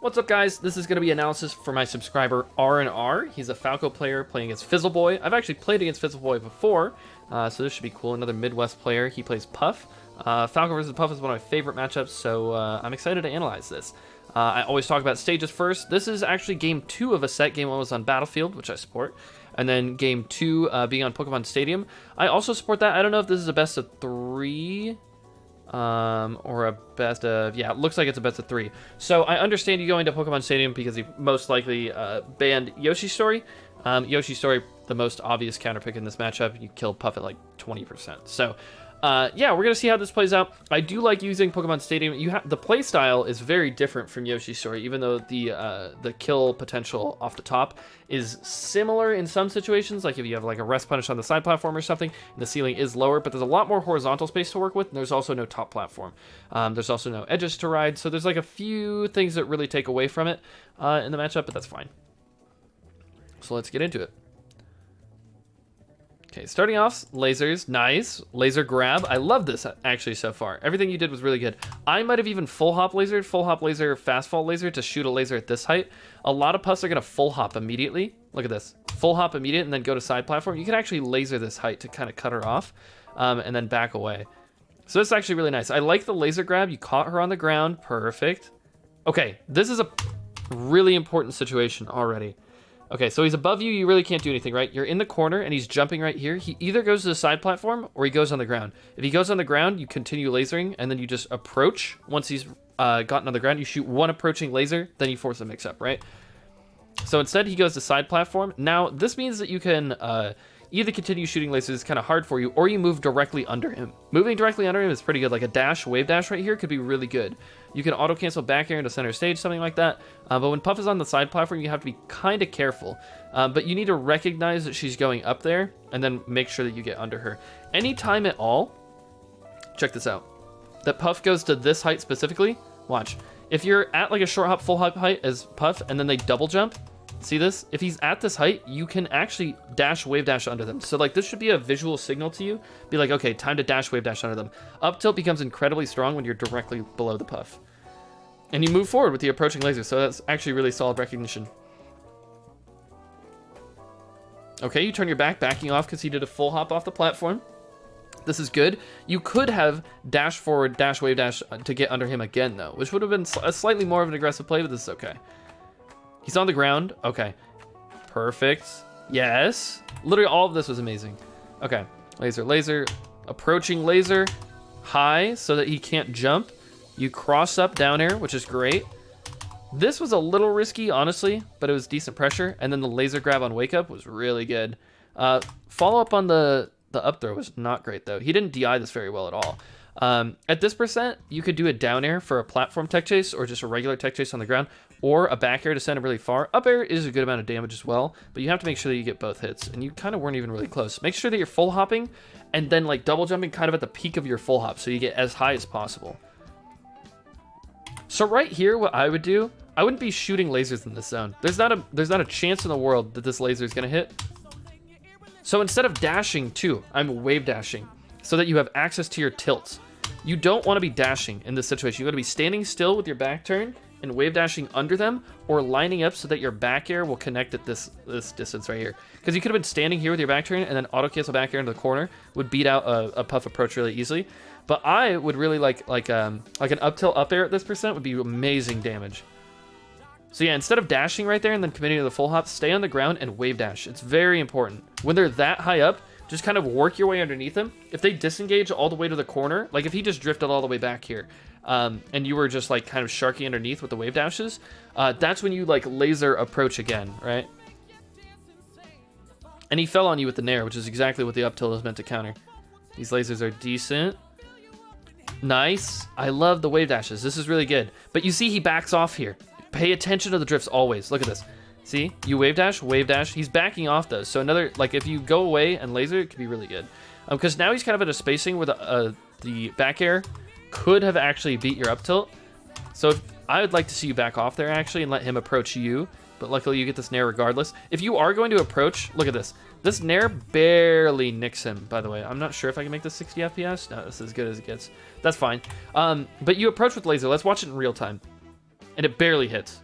What's up, guys? This is going to be analysis for my subscriber R&R. He's a Falco player playing against Fizzleboy. I've actually played against Fizzleboy before, so this should be cool. Another Midwest player. He plays Puff. Falco versus Puff is one of my favorite matchups, so I'm excited to analyze this. I always talk about stages first. This is actually game 2 of a set. Game 1 was on Battlefield, which I support, and then game 2 being on Pokemon Stadium. I also support that. I don't know if this is a best of 3... or a best of, yeah, it looks like it's a best of 3. So I understand you going to Pokemon Stadium because he most likely banned Yoshi's Story. Yoshi's Story, the most obvious counter pick in this matchup. You kill Puff at like 20%. So yeah, we're gonna see how this plays out. I do like using Pokemon Stadium. The play style is very different from Yoshi's Story, even though the kill potential off the top is similar in some situations. Like if you have like a rest punish on the side platform or something, and the ceiling is lower, but there's a lot more horizontal space to work with. And there's also no top platform. There's also no edges to ride. So there's like a few things that really take away from it in the matchup, but that's fine. So let's get into it. Okay, starting off, lasers, nice. Laser grab, I love this actually so far. Everything you did was really good. I might have even full hop laser, fast fall laser to shoot a laser at this height. A lot of Puffs are gonna full hop immediately. Look at this, full hop immediate and then go to side platform. You can actually laser this height to kind of cut her off and then back away. So this is actually really nice. I like the laser grab, you caught her on the ground, perfect. Okay, this is a really important situation already. Okay, so he's above you, you really can't do anything, right? You're in the corner, and he's jumping right here. He either goes to the side platform, or he goes on the ground. If he goes on the ground, you continue lasering, and then you just approach. Once he's gotten on the ground, you shoot one approaching laser, then you force a mix-up, right? So instead, he goes to side platform. Now, this means that you can either continue shooting lasers, it's kind of hard for you, or you move directly under him. Moving directly under him is pretty good. Like a dash, wave dash right here could be really good. You can auto-cancel back air into center stage, something like that. But when Puff is on the side platform, you have to be kind of careful. But you need to recognize that she's going up there, and then make sure that you get under her. Anytime at all, check this out, that Puff goes to this height specifically, watch. If you're at like a short hop, full hop height as Puff, and then they double jump, see this? If he's at this height, you can actually dash, wave dash under them. So like this should be a visual signal to you. Be like, okay, time to dash, wave dash under them. Up tilt becomes incredibly strong when you're directly below the Puff. And you move forward with the approaching laser, so that's actually really solid recognition. Okay, you turn your back, backing off because he did a full hop off the platform. This is good. You could have dash forward, dash, wave dash to get under him again though, which would have been a slightly more of an aggressive play, but this is okay. He's on the ground. Okay. Perfect. Yes. Literally all of this was amazing. Okay. Laser, laser. Approaching laser. High so that he can't jump. You cross up down air, which is great. This was a little risky, honestly, but it was decent pressure. And then the laser grab on wake up was really good. Follow up on the up throw was not great, though. He didn't DI this very well at all. At this percent, you could do a down air for a platform tech chase or just a regular tech chase on the ground, or a back air to send him really far. Up air is a good amount of damage as well, but you have to make sure that you get both hits, and you kind of weren't even really close. Make sure that you're full hopping and then like double jumping kind of at the peak of your full hop so you get as high as possible. So right here, what I would do, I wouldn't be shooting lasers in this zone. There's not a chance in the world that this laser is gonna hit. So instead of dashing too, I'm wave dashing so that you have access to your tilts. You don't want to be dashing in this situation. You want to be standing still with your back turn and wave dashing under them, or lining up so that your back air will connect at this distance right here. Because you could have been standing here with your back turn and then auto cancel back air into the corner, would beat out a Puff approach really easily. But I would really like an up tilt up air at this percent would be amazing damage. So yeah, instead of dashing right there and then committing to the full hop, stay on the ground and wave dash. It's very important. When they're that high up, just kind of work your way underneath them. If they disengage all the way to the corner, like if he just drifted all the way back here, and you were just like kind of sharky underneath with the wave dashes, that's when you like laser approach again, right? And he fell on you with the nair, which is exactly what the up tilt is meant to counter. These lasers are decent. Nice. I love the wave dashes. This is really good. But you see he backs off here. Pay attention to the drifts always. Look at this. See, you wave dash, he's backing off though. So another, like if you go away and laser, it could be really good. Because now he's kind of at a spacing where the back air could have actually beat your up tilt. So I would like to see you back off there actually and let him approach you. But luckily you get this nair regardless. If you are going to approach, look at this. This nair barely nicks him, by the way. I'm not sure if I can make this 60 FPS. No, this is as good as it gets. That's fine. But you approach with laser. Let's watch it in real time. And it barely hits.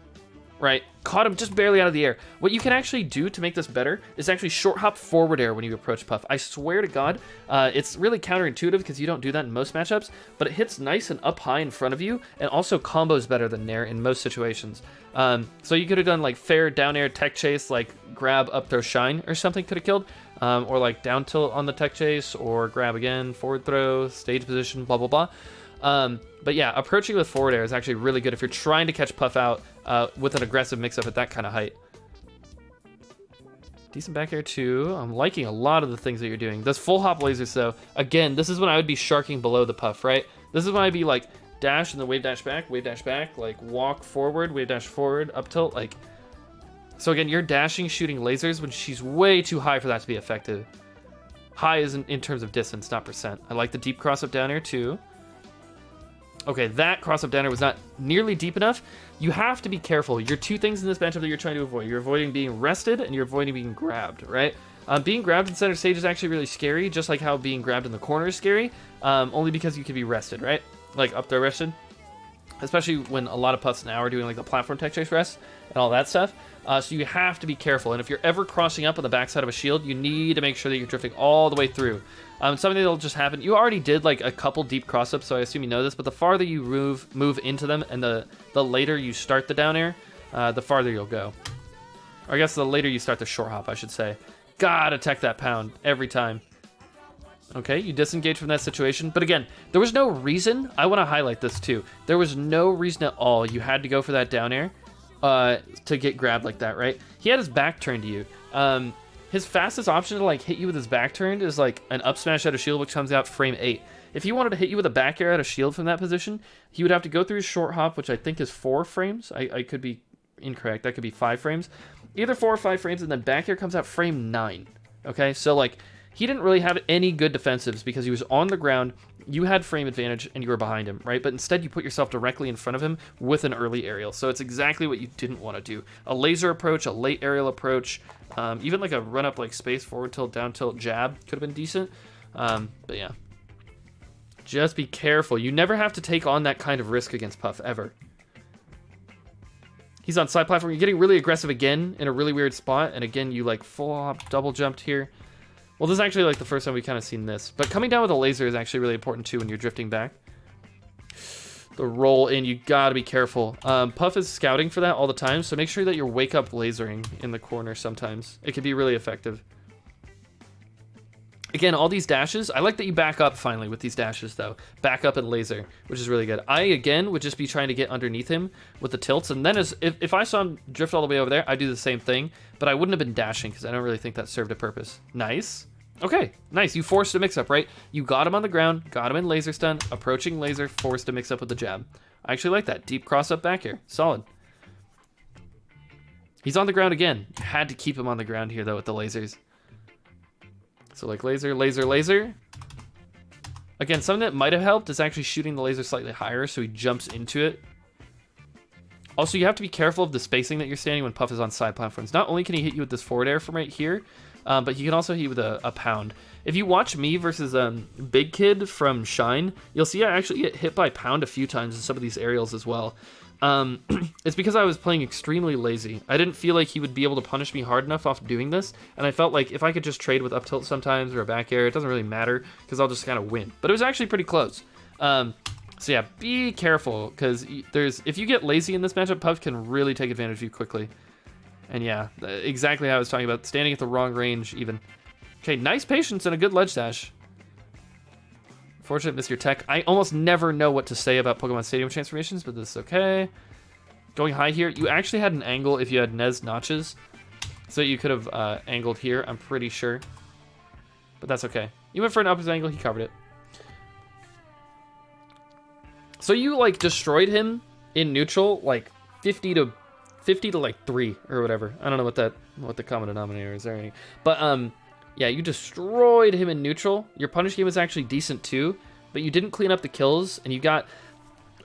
right? Caught him just barely out of the air. What you can actually do to make this better is actually short hop forward air when you approach Puff. I swear to God, it's really counterintuitive because you don't do that in most matchups, but it hits nice and up high in front of you, and also combos better than Nair in most situations. So you could have done like fair down air tech chase, like grab up throw shine or something could have killed, or like down tilt on the tech chase, or grab again, forward throw, stage position, blah, blah, blah. But yeah, approaching with forward air is actually really good if you're trying to catch Puff out with an aggressive mix-up at that kind of height. Decent back air too. I'm liking a lot of the things that you're doing. Those full hop lasers though, again, this is when I would be sharking below the Puff, right? This is when I'd be like dash and then wave dash back, like walk forward, wave dash forward, up tilt, like. So again, you're dashing, shooting lasers when she's way too high for that to be effective. High is in terms of distance, not percent. I like the deep cross-up down air too. Okay, that cross-up down air was not nearly deep enough. You have to be careful. Your two things in this matchup that you're trying to avoid. You're avoiding being rested, and you're avoiding being grabbed, right? Being grabbed in center stage is actually really scary, just like how being grabbed in the corner is scary, only because you can be rested, right? Like up there rested. Especially when a lot of Puffs now are doing like the platform tech chase rest and all that stuff. So you have to be careful. And if you're ever crossing up on the backside of a shield, you need to make sure that you're drifting all the way through. Something that'll just happen. You already did like a couple deep cross-ups, so I assume you know this, but the farther you move into them and the later you start the down air, the farther you'll go. Or I guess the later you start the short hop, I should say. Gotta tech that pound every time. Okay, you disengage from that situation. But again, there was no reason. I want to highlight this too. There was no reason at all you had to go for that down air to get grabbed like that, right? He had his back turned to you. His fastest option to like hit you with his back turned is like an up smash out of shield, which comes out frame 8. If he wanted to hit you with a back air out of shield from that position, he would have to go through his short hop, which I think is 4 frames. I could be incorrect. That could be 5 frames. Either 4 or 5 frames, and then back air comes out frame 9. Okay, so like he didn't really have any good defensives because he was on the ground, you had frame advantage, and you were behind him, right? But instead you put yourself directly in front of him with an early aerial. So it's exactly what you didn't want to do. A laser approach, a late aerial approach, even like a run up like space, forward tilt, down tilt, jab could have been decent. But yeah. Just be careful. You never have to take on that kind of risk against Puff, ever. He's on side platform. You're getting really aggressive again in a really weird spot. And again, you like full hop, double jumped here. Well, this is actually like the first time we've kind of seen this. But coming down with a laser is actually really important too when you're drifting back. The roll in, you gotta be careful. Puff is scouting for that all the time, so make sure that you're wake up lasering in the corner sometimes. It can be really effective. Again, all these dashes, I like that you back up finally with these dashes though. Back up and laser, which is really good. I, again, would just be trying to get underneath him with the tilts, and then if I saw him drift all the way over there, I'd do the same thing, but I wouldn't have been dashing because I don't really think that served a purpose. Nice. Okay, nice. You forced a mix-up, right? You got him on the ground, got him in laser stun, approaching laser, forced a mix-up with the jab. I actually like that. Deep cross-up back here. Solid. He's on the ground again. You had to keep him on the ground here, though, with the lasers. So, like, laser, laser, laser. Again, something that might have helped is actually shooting the laser slightly higher so he jumps into it. Also, you have to be careful of the spacing that you're standing when Puff is on side platforms. Not only can he hit you with this forward air from right here, but he can also hit you with a pound. If you watch me versus Big Kid from Shine, you'll see I actually get hit by pound a few times in some of these aerials as well. It's because I was playing extremely lazy. I didn't feel like he would be able to punish me hard enough off doing this, and I felt like if I could just trade with up tilt sometimes or a back air, it doesn't really matter because I'll just kind of win. But it was actually pretty close. So yeah, be careful because if you get lazy in this matchup, Puff can really take advantage of you quickly. And yeah, exactly how I was talking about, standing at the wrong range even. Okay, nice patience and a good ledge dash. Fortunate, Mr. Tech. I almost never know what to say about Pokemon Stadium transformations, but this is okay. Going high here, you actually had an angle if you had Nez notches, so you could have angled here, I'm pretty sure. But that's okay. You went for an opposite angle, he covered it. So you like destroyed him in neutral, like 50 to like 3 or whatever. I don't know what the common denominator is there. But yeah, you destroyed him in neutral. Your punish game was actually decent too, but you didn't clean up the kills and you got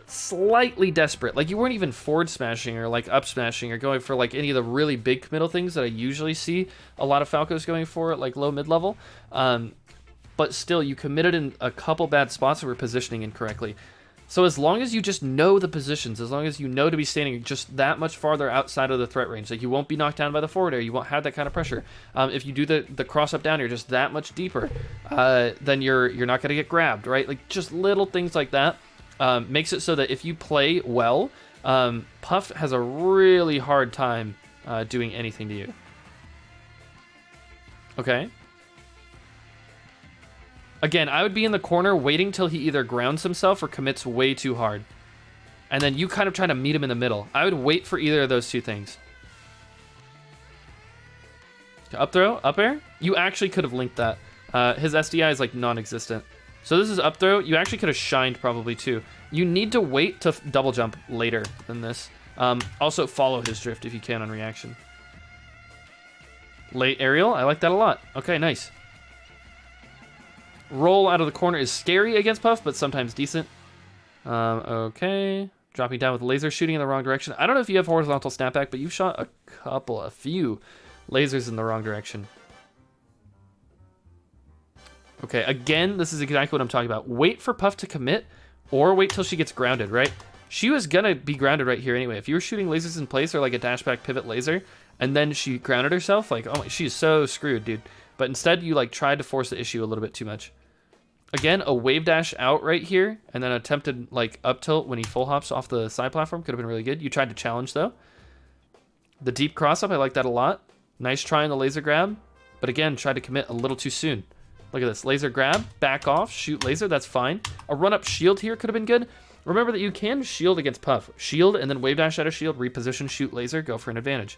slightly desperate. Like you weren't even forward smashing or like up smashing or going for like any of the really big committal things that I usually see a lot of Falcos going for at like low mid level. But still, you committed in a couple bad spots that were positioning incorrectly. So as long as you just know the positions, as long as you know to be standing just that much farther outside of the threat range, like you won't be knocked down by the forward air, you won't have that kind of pressure. If you do the cross up down air just that much deeper, then you're not going to get grabbed, right? Like just little things like that makes it so that if you play well, Puff has a really hard time doing anything to you. Okay. Again, I would be in the corner waiting till he either grounds himself or commits way too hard. And then you kind of try to meet him in the middle. I would wait for either of those two things. Up throw, up air? You actually could have linked that. His SDI is like non-existent. So this is up throw. You actually could have shined probably too. You need to wait to double jump later than this. Also follow his drift if you can on reaction. Late aerial, I like that a lot. Okay, nice. Roll out of the corner is scary against Puff, but sometimes decent. Okay. Dropping down with laser, shooting in the wrong direction. I don't know if you have horizontal snapback, but you've shot a few lasers in the wrong direction. Okay, again, this is exactly what I'm talking about. Wait for Puff to commit, or wait till she gets grounded, right? She was gonna be grounded right here anyway. If you were shooting lasers in place or like a dashback pivot laser, and then she grounded herself, like, oh, she's so screwed, dude. But instead, you like tried to force the issue a little bit too much. Again, a wave dash out right here, and then attempted like up tilt when he full hops off the side platform could have been really good. You tried to challenge though. The deep cross up, I like that a lot. Nice try on the laser grab, but again, tried to commit a little too soon. Look at this, laser grab, back off, shoot laser, that's fine. A run up shield here could have been good. Remember that you can shield against Puff. Shield and then wave dash out of shield, reposition, shoot laser, go for an advantage.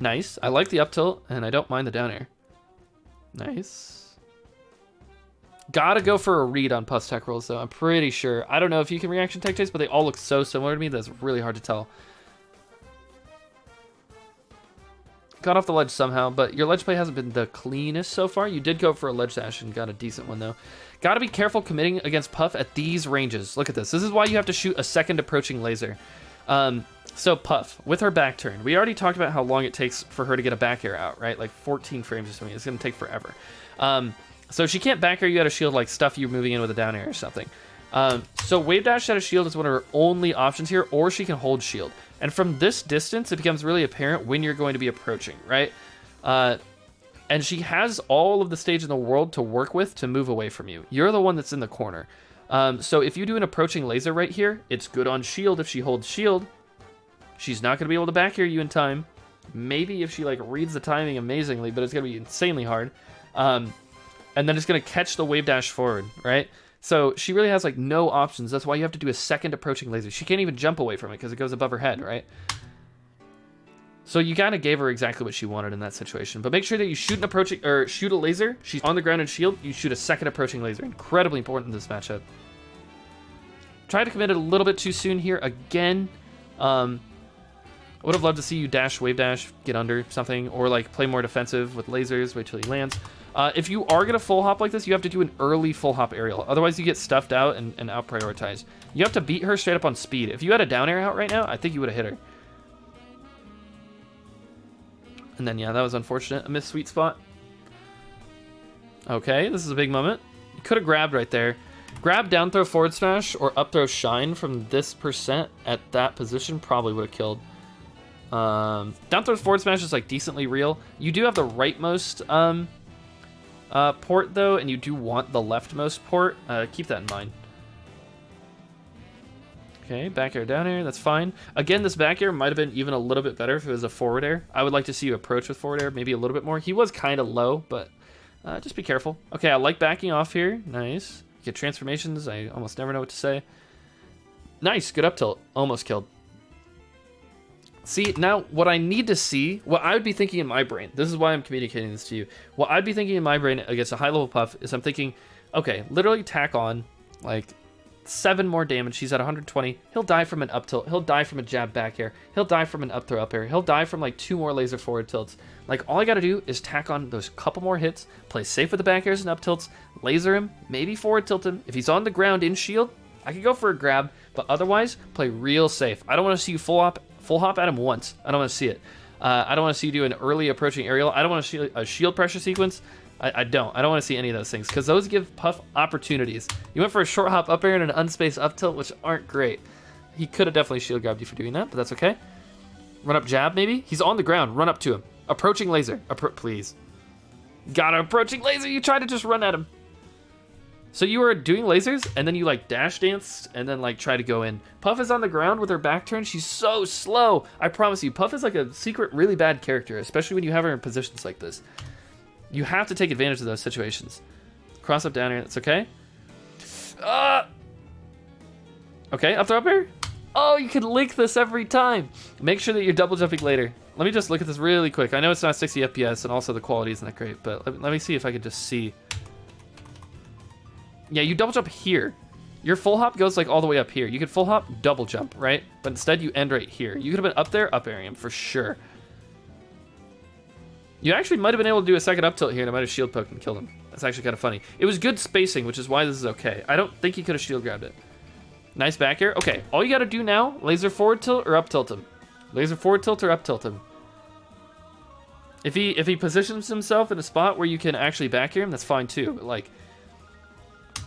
Nice, I like the up tilt, and I don't mind the down air. Nice. Gotta go for a read on Puff's tech rolls, though. I'm pretty sure. I don't know if you can reaction tech chase, but they all look so similar to me that it's really hard to tell. Got off the ledge somehow, but your ledge play hasn't been the cleanest so far. You did go for a ledge dash and got a decent one, though. Gotta be careful committing against Puff at these ranges. Look at this. This is why you have to shoot a second approaching laser. So Puff, with her back turn, we already talked about how long it takes for her to get a back air out, right? Like 14 frames or something. It's gonna take forever. So she can't back air you out of shield like stuff you're moving in with a down air or something. So wave dash out of shield is one of her only options here, or she can hold shield. And from this distance, it becomes really apparent when you're going to be approaching, right? And she has all of the stage in the world to work with to move away from you. You're the one that's in the corner. So if you do an approaching laser right here, it's good on shield if she holds shield. She's not going to be able to back air you in time. Maybe if she like reads the timing amazingly, but it's going to be insanely hard. And then it's going to catch the wave dash forward, right? So she really has like no options. That's why you have to do a second approaching laser. She can't even jump away from it because it goes above her head, right? So you kind of gave her exactly what she wanted in that situation. But make sure that you shoot an approaching or shoot a laser. She's on the ground and shield. You shoot a second approaching laser. Incredibly important in this matchup. Try to commit it a little bit too soon here again. I would have loved to see you dash, wave dash, get under something, or like play more defensive with lasers, wait till he lands. If you are going to full hop like this, you have to do an early full hop aerial. Otherwise, you get stuffed out and out prioritized. You have to beat her straight up on speed. If you had a down air out right now, I think you would have hit her. And then, yeah, that was unfortunate. A missed sweet spot. Okay, this is a big moment. You could have grabbed right there. Grab, down throw, forward smash, or up throw shine from this percent at that position probably would have killed. Down throw forward smash is like decently real. You do have the rightmost port though, and you do want the leftmost port. Keep that in mind. Okay, back air, down air, that's fine. Again, this back air might have been even a little bit better if it was a forward air. I would like to see you approach with forward air, maybe a little bit more. He was kind of low, but just be careful. Okay, I like backing off here. Nice. Get transformations. I almost never know what to say. Nice, good up tilt. Almost killed. See, now what I need to see, what I would be thinking in my brain, this is why I'm communicating this to you. What I'd be thinking in my brain against a high level Puff is I'm thinking, okay, literally tack on like 7 more damage. He's at 120. He'll die from an up tilt. He'll die from a jab back air. He'll die from an up throw up air. He'll die from like 2 more laser forward tilts. Like all I got to do is tack on those couple more hits, play safe with the back airs and up tilts, laser him, maybe forward tilt him. If he's on the ground in shield, I could go for a grab, but otherwise play real safe. I don't want to see you full hop at him once. I don't want to see it. I don't want to see you do an early approaching aerial. I don't want to see a shield pressure sequence. I don't want to see any of those things because those give Puff opportunities. You went for a short hop up air and an unspaced up tilt, which aren't great. He could have definitely shield grabbed you for doing that, but that's okay. Run up jab, maybe? He's on the ground. Run up to him. Approaching laser. Please. Got an approaching laser. You tried to just run at him. So you were doing lasers, and then you, like, dash danced, and then, like, try to go in. Puff is on the ground with her back turned. She's so slow. I promise you, Puff is, like, a secret really bad character, especially when you have her in positions like this. You have to take advantage of those situations. Cross up down here. That's okay. Okay, up throw up air. Oh, you can link this every time. Make sure that you're double jumping later. Let me just look at this really quick. I know it's not 60 FPS, and also the quality isn't that great, but let me see if I can just see. Yeah, you double jump here. Your full hop goes like all the way up here. You could full hop, double jump, right? But instead you end right here. You could have been up there, up airing him for sure. You actually might have been able to do a second up tilt here and I might have shield poked and killed him. That's actually kind of funny. It was good spacing, which is why this is okay. I don't think he could have shield grabbed it. Nice back air. Okay, all you got to do now, laser forward tilt or up tilt him. Laser forward tilt or up tilt him. If he positions himself in a spot where you can actually back air him, that's fine too. But like,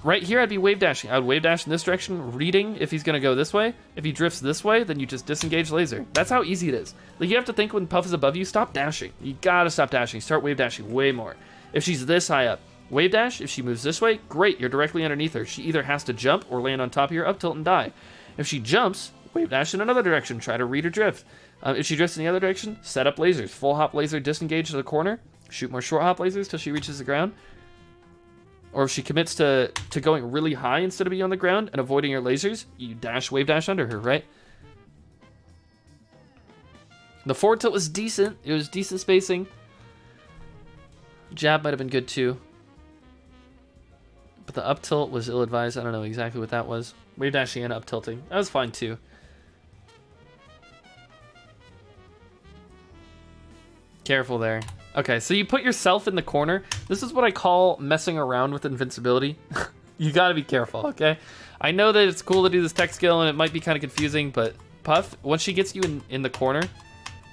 right here, I'd be wave dashing. I would wave dash in this direction, reading if he's going to go this way. If he drifts this way, then you just disengage laser. That's how easy it is. Like, you have to think when Puff is above you, stop dashing. You got to stop dashing. Start wave dashing way more. If she's this high up, wave dash. If she moves this way, great. You're directly underneath her. She either has to jump or land on top of your up tilt and die. If she jumps, wave dash in another direction. Try to read or drift. If she drifts in the other direction, set up lasers. Full hop laser, disengage to the corner. Shoot more short hop lasers till she reaches the ground. Or if she commits to going really high instead of being on the ground and avoiding your lasers, you dash, wave dash under her, right? The forward tilt was decent. It was decent spacing. Jab might have been good too. But the up tilt was ill-advised. I don't know exactly what that was. Wave dashing and up tilting. That was fine too. Careful there. Okay, so you put yourself in the corner. This is what I call messing around with invincibility. You gotta be careful, okay? I know that it's cool to do this tech skill and it might be kind of confusing, but Puff, once she gets you in the corner,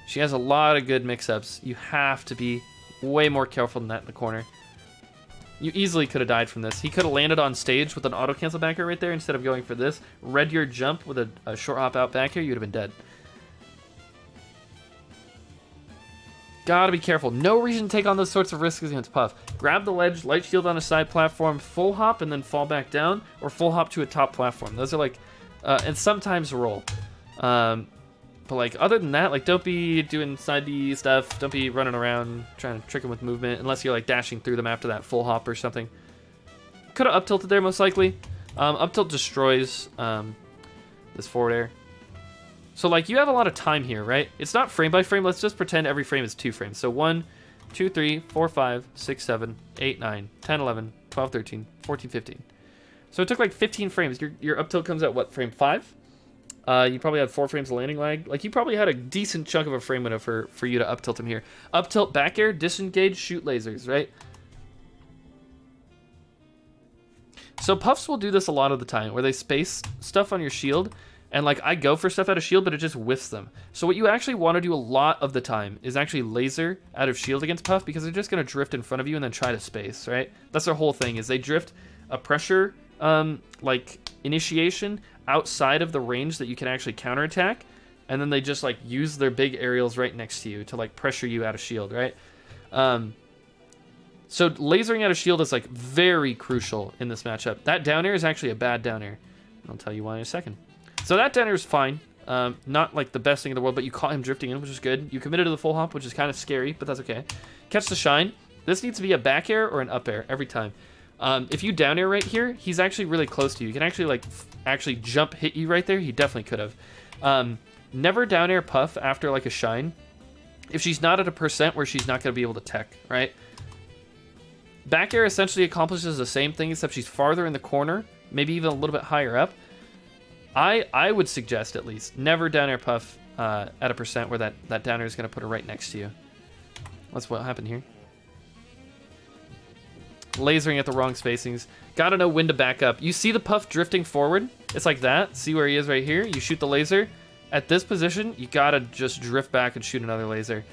she has a lot of good mix-ups. You have to be way more careful than that in the corner. You easily could have died from this. He could have landed on stage with an auto-cancel backer right there instead of going for this. Read your jump with a short hop out back here, you'd have been dead. Gotta be careful. No reason to take on those sorts of risks against Puff. Grab the ledge, light shield on a side platform, full hop and then fall back down, or full hop to a top platform. Those are like, and sometimes roll. But like, other than that, like, don't be doing side B stuff. Don't be running around trying to trick them with movement, unless you're like dashing through them after that full hop or something. Could have up tilted there most likely. Up tilt destroys this forward air. So, like, you have a lot of time here, right? It's not frame by frame. Let's just pretend every frame is 2 frames. So 1, 2, 3, 4, 5, 6, 7, 8, 9, 10, 11, 12, 13, 14, 15. So it took like 15 frames. Your up tilt comes at what, frame 5? You probably had 4 frames of landing lag. Like, you probably had a decent chunk of a frame window for you to up tilt him here. Up tilt, back air, disengage, shoot lasers, right? So Puffs will do this a lot of the time, where they space stuff on your shield. And, like, I go for stuff out of shield, but it just whiffs them. So what you actually want to do a lot of the time is actually laser out of shield against Puff, because they're just going to drift in front of you and then try to space, right? That's their whole thing, is they drift a pressure, like, initiation outside of the range that you can actually counterattack, and then they just, like, use their big aerials right next to you to, like, pressure you out of shield, right? So lasering out of shield is, like, very crucial in this matchup. That down air is actually a bad down air. I'll tell you why in a second. So that down air is fine. Not like the best thing in the world, but you caught him drifting in, which is good. You committed to the full hop, which is kind of scary, but that's okay. Catch the shine. This needs to be a back air or an up air every time. If you down air right here, he's actually really close to you. You can actually like actually jump hit you right there. He definitely could have. Never down air Puff after like a shine. If she's not at a percent where she's not going to be able to tech, right? Back air essentially accomplishes the same thing, except she's farther in the corner, maybe even a little bit higher up. I would suggest, at least, never down air Puff at a percent where that down air is going to put her right next to you. That's what happened here. Lasering at the wrong spacings. Gotta know when to back up. You see the Puff drifting forward? It's like that. See where he is right here? You shoot the laser. At this position, you gotta just drift back and shoot another laser.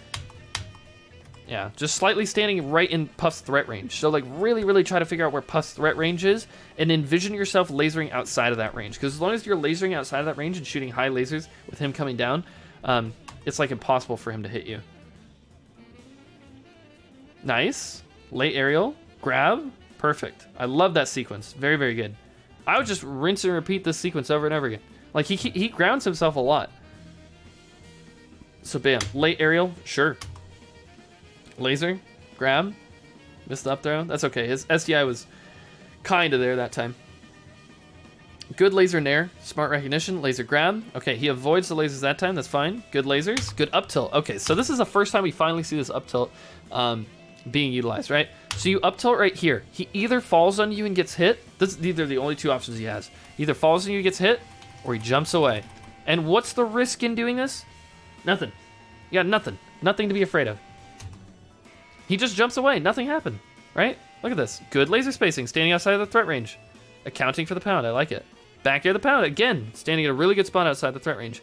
Yeah, just slightly standing right in Puff's threat range. So like really, really try to figure out where Puff's threat range is and envision yourself lasering outside of that range. Because as long as you're lasering outside of that range and shooting high lasers with him coming down, it's like impossible for him to hit you. Nice. Late aerial. Grab. Perfect. I love that sequence. Very, very good. I would just rinse and repeat this sequence over and over again. Like he grounds himself a lot. So bam. Late aerial. Sure. Laser, grab, missed the up throw. That's okay. His SDI was kind of there that time. Good laser nair, smart recognition, laser grab. Okay, he avoids the lasers that time. That's fine. Good lasers, good up tilt. Okay, so this is the first time we finally see this up tilt being utilized, right? So you up tilt right here. He either falls on you and gets hit. These are the only two options he has. He either falls on you and gets hit, or he jumps away. And what's the risk in doing this? Nothing. You got nothing. Nothing to be afraid of. He just jumps away. Nothing happened, right? Look at this. Good laser spacing, standing outside of the threat range. Accounting for the pound. I like it. Back air the pound. Again, standing at a really good spot outside the threat range.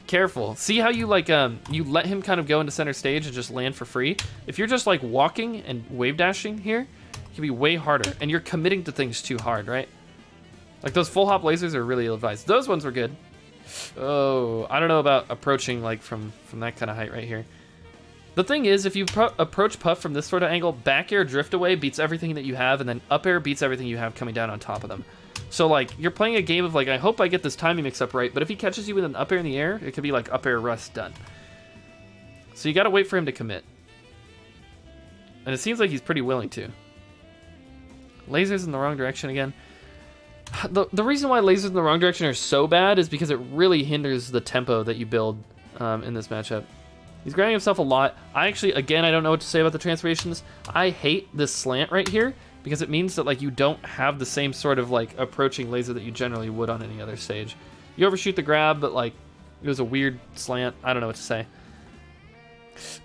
Careful. See how you like you let him kind of go into center stage and just land for free? If you're just like walking and wave dashing here, it can be way harder. And you're committing to things too hard, right? Like those full hop lasers are really ill-advised. Those ones were good. Oh, I don't know about approaching like from that kind of height right here. The thing is, if you approach Puff from this sort of angle, back air drift away beats everything that you have, and then up air beats everything you have coming down on top of them. So, like, you're playing a game of, like, I hope I get this timing mix up right, but if he catches you with an up air in the air, it could be, like, up air rust done. So you gotta wait for him to commit. And it seems like he's pretty willing to. Lasers in the wrong direction again. The reason why lasers in the wrong direction are so bad is because it really hinders the tempo that you build in this matchup. He's grounding himself a lot. I actually, again, I don't know what to say about the transformations. I hate this slant right here because it means that like you don't have the same sort of like approaching laser that you generally would on any other stage. You overshoot the grab, but like it was a weird slant. I don't know what to say.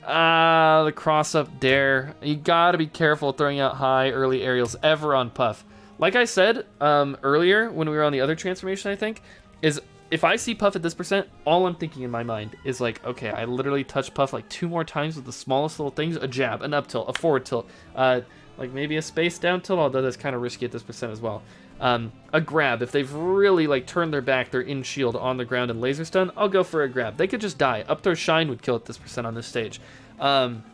The cross up dare. You gotta be careful throwing out high early aerials ever on Puff. Like I said earlier when we were on the other transformation, I think, is if I see Puff at this percent, all I'm thinking in my mind is like, okay, I literally touch Puff like 2 more times with the smallest little things, a jab, an up tilt, a forward tilt, like maybe a space down tilt, although that's kind of risky at this percent as well. A grab, if they've really like turned their back, they're in shield on the ground and laser stun, I'll go for a grab. They could just die. Up throw shine would kill at this percent on this stage. Down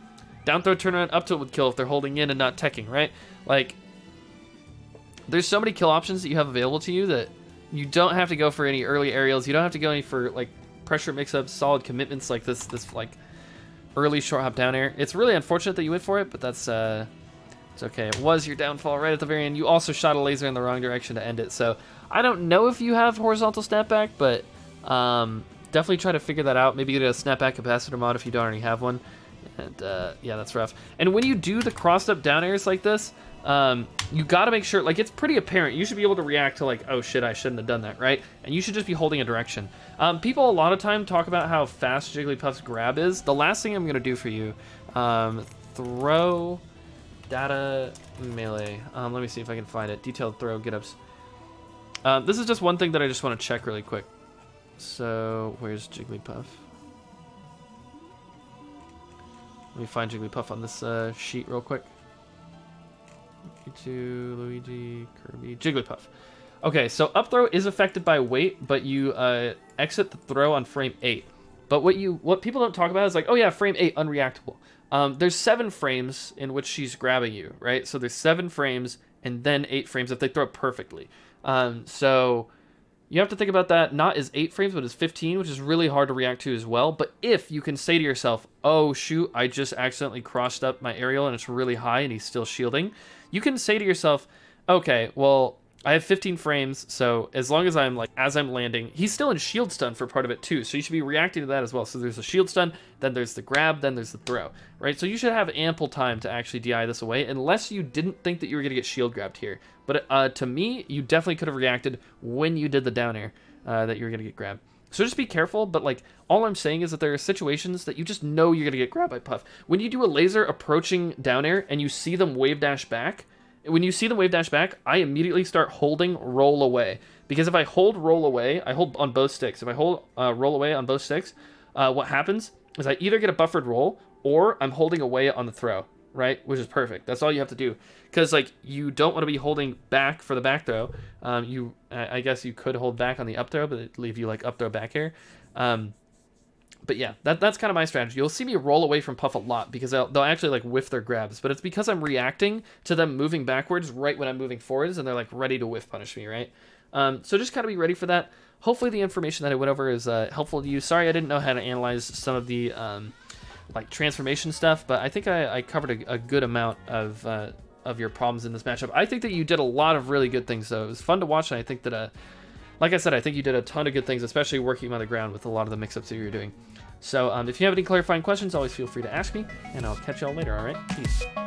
throw turnaround up tilt would kill if they're holding in and not teching, right? Like, there's so many kill options that you have available to you that you don't have to go for any early aerials. You don't have to go any for like pressure mix-ups, solid commitments like this like early short hop down air. It's really unfortunate that you went for it, but that's it's okay. It was your downfall right at the very end. You also shot a laser in the wrong direction to end it. So I don't know if you have horizontal snapback, but definitely try to figure that out. Maybe get a snapback capacitor mod if you don't already have one. And yeah, that's rough. And when you do the crossed up down airs like this, you gotta make sure, like, it's pretty apparent. You should be able to react to like, oh shit, I shouldn't have done that, right? And you should just be holding a direction. People a lot of time talk about how fast Jigglypuff's grab is. The last thing I'm gonna do for you, throw data melee. Let me see if I can find it. Detailed throw get-ups. This is just one thing that I just want to check really quick. So where's Jigglypuff? Let me find Jigglypuff on this sheet real quick. Pikachu, Luigi, Kirby, Jigglypuff. Okay, so up throw is affected by weight, but you exit the throw on frame 8. But what people don't talk about is like, oh yeah, frame 8, unreactable. There's 7 frames in which she's grabbing you, right? So there's 7 frames and then 8 frames if they throw it perfectly. So you have to think about that not as 8 frames, but as 15, which is really hard to react to as well. But if you can say to yourself, oh shoot, I just accidentally crossed up my aerial and it's really high and he's still shielding, you can say to yourself, okay, well, I have 15 frames, so as long as I'm landing, he's still in shield stun for part of it too, so you should be reacting to that as well. So there's a shield stun, then there's the grab, then there's the throw, right? So you should have ample time to actually DI this away, unless you didn't think that you were going to get shield grabbed here. But to me, you definitely could have reacted when you did the down air that you were going to get grabbed. So just be careful, but like all I'm saying is that there are situations that you just know you're going to get grabbed by Puff. When you do a laser approaching down air and you see them wave dash back, I immediately start holding roll away. Because if I hold roll away, I hold on both sticks. If I hold roll away on both sticks, what happens is I either get a buffered roll or I'm holding away on the throw, right? Which is perfect. That's all you have to do. Because, like, you don't want to be holding back for the back throw. I guess you could hold back on the up throw, but it'd leave you, like, up throw back air. But yeah, that's kind of my strategy. You'll see me roll away from Puff a lot because they'll actually, like, whiff their grabs. But it's because I'm reacting to them moving backwards right when I'm moving forwards, and they're, like, ready to whiff punish me, right? So just kind of be ready for that. Hopefully the information that I went over is helpful to you. Sorry I didn't know how to analyze some of the like transformation stuff, but I think I covered a good amount of your problems in this matchup. I think that you did a lot of really good things, though. It was fun to watch, and I think that, like I said, I think you did a ton of good things, especially working on the ground with a lot of the mix-ups that you were doing. So if you have any clarifying questions, always feel free to ask me, and I'll catch y'all later, all right? Peace.